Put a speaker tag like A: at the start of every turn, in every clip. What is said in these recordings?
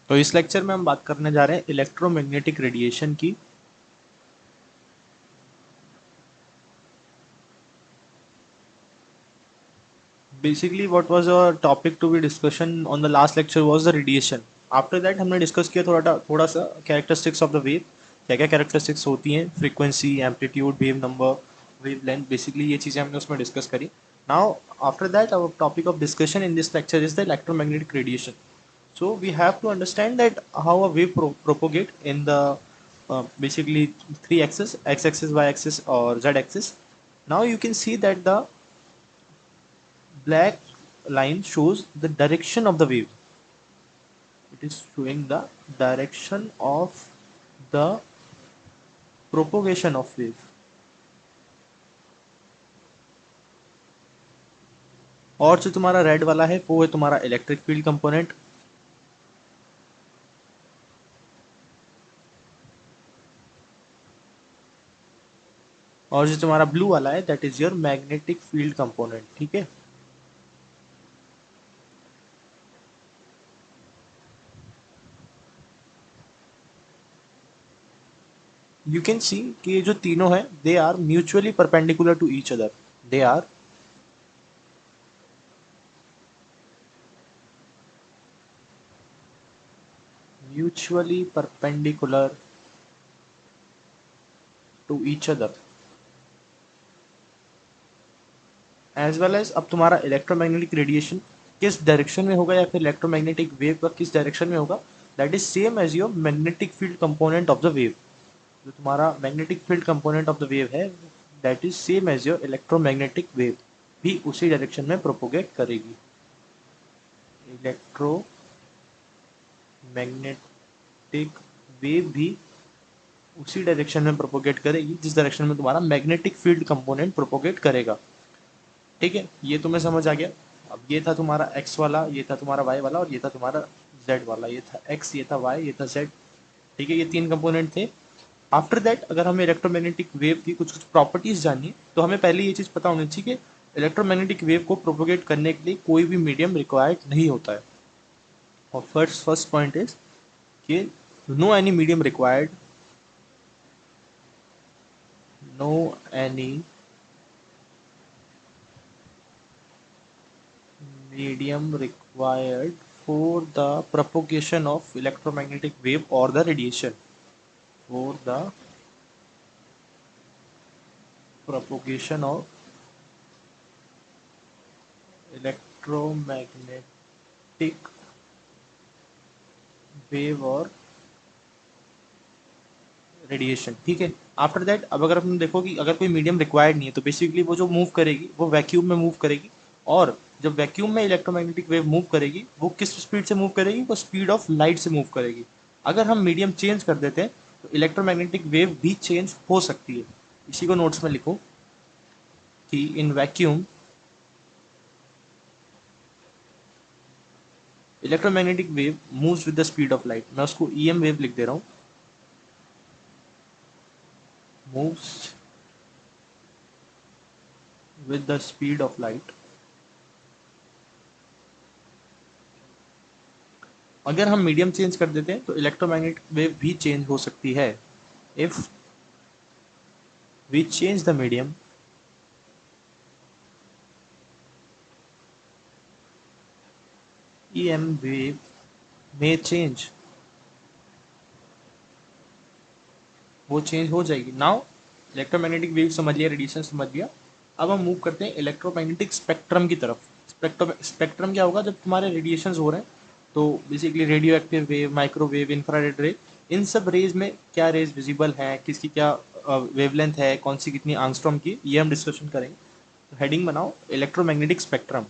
A: तो इस लेक्चर में हम बात करने जा रहे हैं इलेक्ट्रोमैग्नेटिक रेडिएशन की। Basically what was our topic to be discussion on the last lecture was the radiation. After that हमने डिस्कस किया थोड़ा सा कैरेक्टरिस्टिक्स ऑफ द वेव, क्या क्या कैरेक्टरिस्टिक्स होती हैं, frequency, amplitude, wave number, wave length, basically ये चीज़ें हमने उसमें डिस्कस करी। Now after that our topic of discussion in this lecture is the electromagnetic radiation. So we have to understand that how a wave propagate in the basically three axis, x-axis, y-axis or z-axis. Now you can see that the black line shows the direction of the wave. It is showing the direction of the propagation of wave. और जो तुम्हारा red वाला है वो है तुम्हारा electric field component. और जो तुम्हारा ब्लू वाला है that is your magnetic field component. ठीक है. You can see कि ये जो तीनों हैं they are mutually perpendicular to each other. They are mutually perpendicular to each other. As well as अब तुम्हारा इलेक्ट्रोमैग्नेटिक रेडिएशन किस डायरेक्शन में होगा या फिर इलेक्ट्रोमैग्नेटिक वेव का किस डायरेक्शन में होगा, that is same as your magnetic field component of the wave. जो तुम्हारा magnetic field component of the wave है that is same as your electromagnetic wave, भी उसी डायरेक्शन में प्रोपोगेट करेगी. इलेक्ट्रोमैग्नेटिक वेव भी उसी डायरेक्शन में प्रोपोगेट करेगी जिस डायरेक्शन में तुम्हारा मैग्नेटिक फील्ड कंपोनेंट प्रोपोगेट करेगा. ठीक है, ये तुम्हें समझ आ गया. अब ये था तुम्हारा एक्स वाला, ये था तुम्हारा वाई वाला और ये था तुम्हारा जेड वाला. ये था एक्स, ये था वाई, ये था जेड. ठीक है, ये तीन कंपोनेंट थे. आफ्टर दैट अगर हमें इलेक्ट्रोमैग्नेटिक वेव की कुछ कुछ प्रॉपर्टीज जाननी है तो हमें पहले ये चीज़ पता होनी चाहिए कि इलेक्ट्रोमैग्नेटिक वेव को प्रोपोगेट करने के लिए कोई भी मीडियम रिक्वायर्ड नहीं होता है. और फर्स्ट पॉइंट इज कि no any medium required, no any medium required for the propagation of electromagnetic wave or the radiation. For the propagation of electromagnetic wave और रेडिएशन. ठीक है. आफ्टर दैट अब अगर हम देखो कि अगर कोई मीडियम रिक्वायर्ड नहीं है तो बेसिकली वो जो मूव करेगी वो वैक्यूम में मूव करेगी. और जब वैक्यूम में इलेक्ट्रोमैग्नेटिक वेव मूव करेगी वो किस स्पीड से मूव करेगी, वो स्पीड ऑफ लाइट से मूव करेगी. अगर हम मीडियम चेंज कर देते हैं तो इलेक्ट्रोमैग्नेटिक वेव भी चेंज हो सकती है. इसी को नोट्स में लिखो कि in vacuum electromagnetic wave moves with the speed of light. मैं उसको ईएम वेव लिख दे रहा हूँ. Moves with the speed of light. अगर हम मीडियम चेंज कर देते हैं तो इलेक्ट्रोमैग्नेटिक वेव भी चेंज हो सकती है. If we change the medium, EM wave may change. वो चेंज हो जाएगी. नाउ इलेक्ट्रोमैग्नेटिक वेव समझ लिया, रेडिएशन समझ लिया. अब हम मूव करते हैं इलेक्ट्रोमैग्नेटिक स्पेक्ट्रम की तरफ. स्पेक्ट्रम क्या होगा, जब तुम्हारे रेडिएशन हो रहे हैं तो basically radio active wave, microwave, infrared रे, इन सब रेज में क्या रेज विजिबल हैं, किसकी क्या वेवलेंथ है, कौन सी कितनी आंगस्ट्रॉम की, ये हम डिस्कशन करेंगे. तो हेडिंग बनाओ electromagnetic spectrum.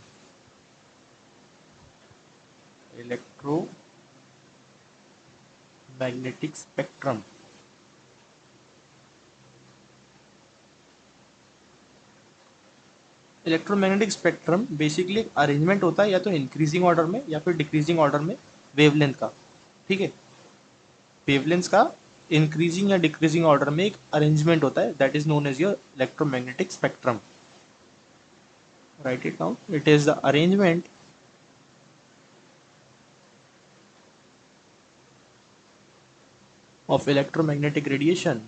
A: Electromagnetic spectrum. Electromagnetic spectrum basically एक अरेंजमेंट होता है या तो इंक्रीजिंग ऑर्डर में या फिर डिक्रीजिंग ऑर्डर में वेवलेंथ का. ठीक है. वेवलेंथ का इंक्रीजिंग या डिक्रीजिंग ऑर्डर में एक अरेंजमेंट होता है that is known as your electromagnetic spectrum. Write it down. It is the arrangement of electromagnetic radiation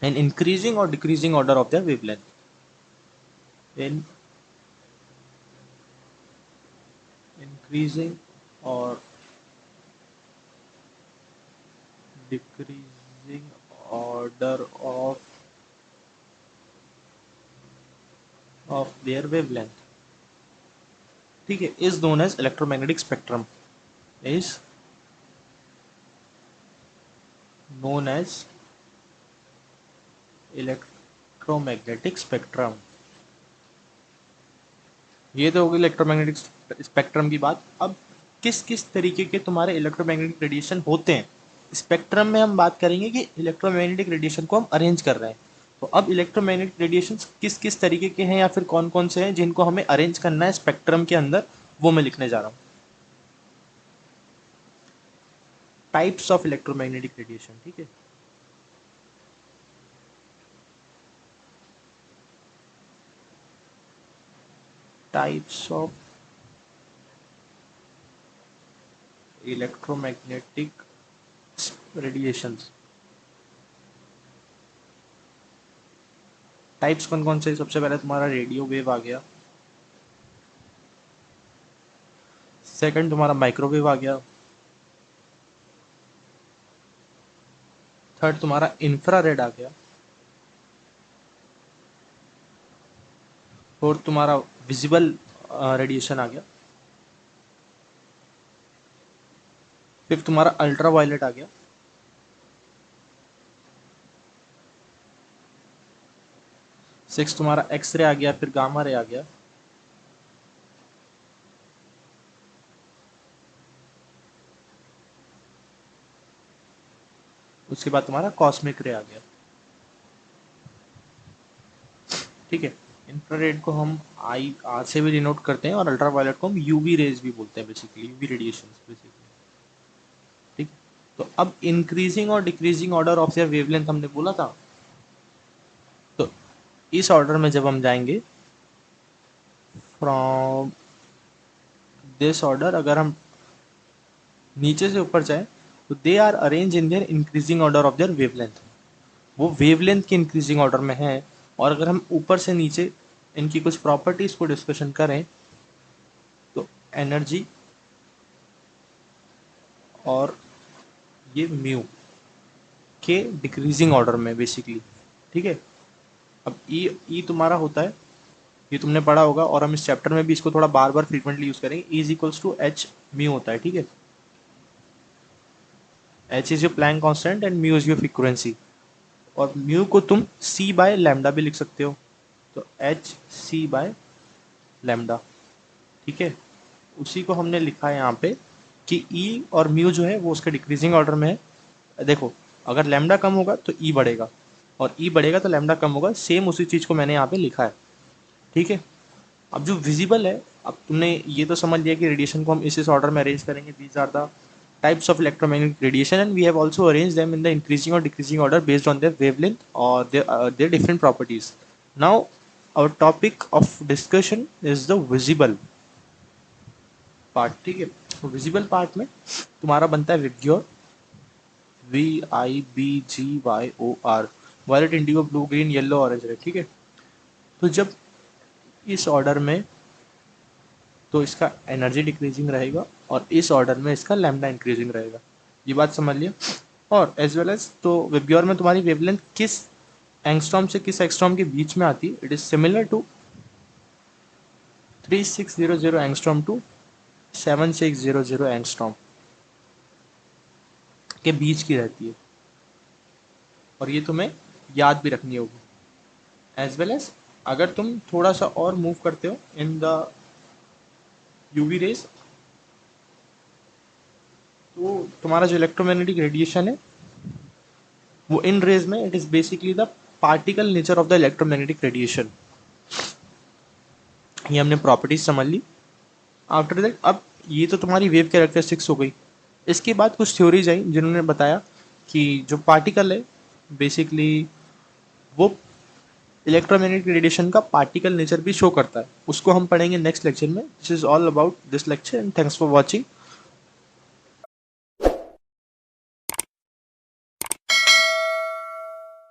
A: in increasing or decreasing order of their wavelength. In increasing or decreasing order of their wavelength, ठीक है, is known as electromagnetic spectrum, is known as electromagnetic spectrum. ये तो होगी electromagnetic spectrum की बात. अब किस किस तरीके के तुम्हारे इलेक्ट्रोमैग्नेटिक रेडिएशन होते हैं स्पेक्ट्रम में हम बात करेंगे कि इलेक्ट्रोमैग्नेटिक रेडिएशन को हम अरेंज कर रहे हैं. तो अब इलेक्ट्रोमैग्नेटिक रेडिएशन किस किस तरीके के हैं या फिर कौन कौन से हैं जिनको हमें अरेंज करना है स्पेक्ट्रम के अंदर, वो मैं लिखने जा रहा हूँ. टाइप्स ऑफ इलेक्ट्रोमैग्नेटिक रेडिएशन, ठीक है. Types of electromagnetic radiations. Types कौन कौन से? सबसे पहले तुम्हारा रेडियो वेव आ गया, सेकंड तुम्हारा माइक्रोवेव आ गया, थर्ड तुम्हारा इंफ्रारेड आ गया, फोर्थ तुम्हारा विजिबल रेडिएशन आ गया, फिफ्थ तुम्हारा अल्ट्रा वायलेट आ गया, सिक्स तुम्हारा एक्सरे आ गया, फिर गामा रे आ गया, उसके बाद तुम्हारा कॉस्मिक रे आ गया. ठीक है. इंफ्रारेड को हम आई आर से भी डिनोट करते हैं और अल्ट्रा वायलेट को हम यूवी रेज भी बोलते हैं, बेसिकली यूवी रेडिएशन बेसिकली. ठीक. तो अब इंक्रीजिंग और decreasing order of their wavelength हमने बोला था. तो इस ऑर्डर में जब हम जाएंगे फ्रॉम दिस ऑर्डर, अगर हम नीचे से ऊपर जाएं तो they are arrange in their increasing order of their wavelength. वो वेवलेंथ के इंक्रीजिंग ऑर्डर में है. और अगर हम ऊपर से नीचे इनकी कुछ प्रॉपर्टीज को डिस्कशन करें तो एनर्जी और ये म्यू के डिक्रीजिंग ऑर्डर में बेसिकली. ठीक है. अब ई तुम्हारा होता है, ये तुमने पढ़ा होगा और हम इस चैप्टर में भी इसको थोड़ा बार बार फ्रीक्वेंटली यूज करेंगे. E is equals to H mu होता है. ठीक है. H is your Planck constant and mu is your frequency. और म्यू को तुम सी बाय लैम्डा भी लिख सकते हो. तो एच सी बाय लैम्डा. ठीक है. उसी को हमने लिखा है यहाँ पे कि ई और म्यू जो है वो उसके डिक्रीजिंग ऑर्डर में है. देखो, अगर लैम्डा कम होगा तो ई बढ़ेगा और ई बढ़ेगा तो लैम्डा कम होगा. सेम उसी चीज़ को मैंने यहाँ पे लिखा है. ठीक है. अब जो विजिबल है, अब तुमने ये तो समझ लिया कि रेडिएशन को हम इस ऑर्डर में अरेंज करेंगे. These are the types of electromagnetic radiation and we have also arranged them in the increasing or decreasing order based on their wavelength or their different properties. Now our topic of discussion is the visible part. ठीक है. तो visible part में तुम्हारा बनता है VIBGYOR, VIBGYOR, violet, indigo, blue, green, yellow, orange, red. ठीक है. तो जब इस ऑर्डर में तो इसका एनर्जी डिक्रीजिंग रहेगा और इस ऑर्डर में इसका लैम्डा इंक्रीजिंग रहेगा. ये बात समझ लिया. और एज वेल एज तो विब्ग्योर में तुम्हारी वेवलेंथ किस एंगस्ट्रॉम से किस एंगस्ट्रॉम के बीच में आती है. It is similar to 3600 angstrom to 7600 angstrom के बीच की रहती है. और ये तुम्हें याद भी रखनी होगी. एज वेल एज अगर तुम थोड़ा सा और मूव करते हो इन द यूवी रेज तो तुम्हारा जो इलेक्ट्रोमैग्नेटिक रेडिएशन है वो इन रेज में it is basically the particle nature of the electromagnetic radiation. ये हमने प्रॉपर्टीज समझ ली. आफ्टर दैट अब ये तो तुम्हारी वेव कैरेक्टरिस्टिक्स हो गई. इसके बाद कुछ थ्योरीज आई जिन्होंने बताया कि जो पार्टिकल है बेसिकली वो इलेक्ट्रोमैग्नेटिक रेडिएशन का पार्टिकल नेचर भी शो करता है, उसको हम पढ़ेंगे नेक्स्ट लेक्चर में। This is all about this lecture and thanks for watching.